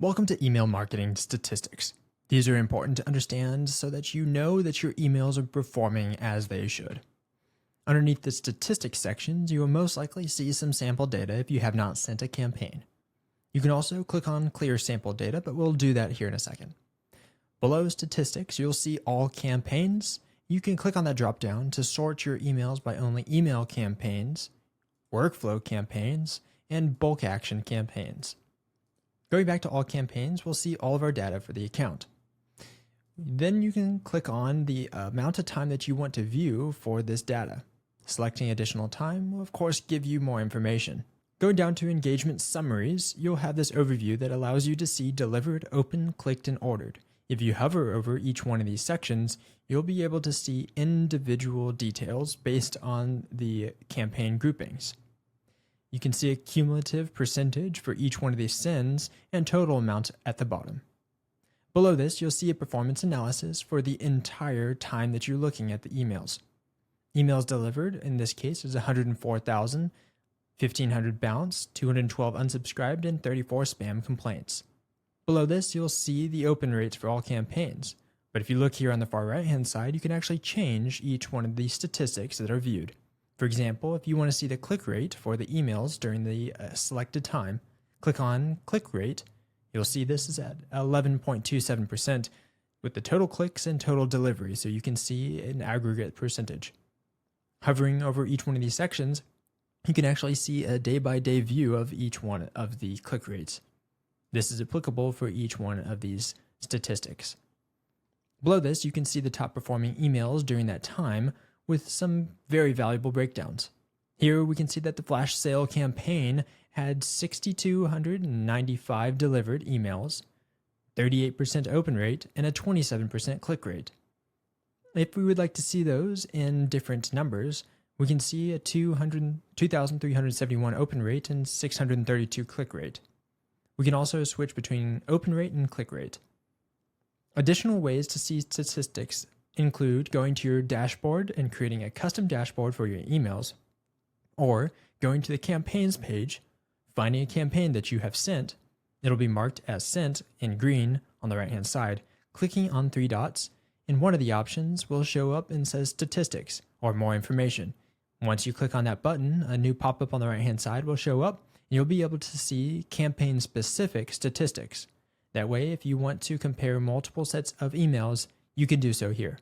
Welcome to email marketing statistics. These are important to understand so that you know that your emails are performing as they should. Underneath the statistics sections, you will most likely see some sample data if you have not sent a campaign. You can also click on Clear Sample Data, but we'll do that here in a second. Below statistics, you'll see all campaigns. You can click on that drop-down to sort your emails by only email campaigns, workflow campaigns, and bulk action campaigns. Going back to all campaigns, we'll see all of our data for the account. Then you can click on the amount of time that you want to view for this data. Selecting additional time will of course give you more information. Going down to engagement summaries, you'll have this overview that allows you to see delivered, open, clicked, and ordered. If you hover over each one of these sections, you'll be able to see individual details based on the campaign groupings. You can see a cumulative percentage for each one of these sends and total amount at the bottom. Below this, you'll see a performance analysis for the entire time that you're looking at the emails. Emails delivered, in this case, is 104,000, 1,500 bounce, 212 unsubscribed, and 34 spam complaints. Below this, you'll see the open rates for all campaigns. But if you look here on the far right-hand side, you can actually change each one of these statistics that are viewed. For example, if you want to see the click rate for the emails during the selected time, click on click rate. You'll see this is at 11.27% with the total clicks and total delivery, so you can see an aggregate percentage. Hovering over each one of these sections, you can actually see a day-by-day view of each one of the click rates. This is applicable for each one of these statistics. Below this, you can see the top performing emails during that time with some very valuable breakdowns. Here we can see that the flash sale campaign had 6,295 delivered emails, 38% open rate, and a 27% click rate. If we would like to see those in different numbers, we can see a 2,371 open rate and 632 click rate. We can also switch between open rate and click rate. Additional ways to see statistics include going to your dashboard and creating a custom dashboard for your emails, or going to the campaigns page, finding a campaign that you have sent. It'll be marked as sent in green on the right-hand side. Clicking on three dots, and one of the options will show up and says statistics or more information. Once you click on that button, a new pop-up on the right-hand side will show up, and you'll be able to see campaign-specific statistics. That way, if you want to compare multiple sets of emails, you can do so here.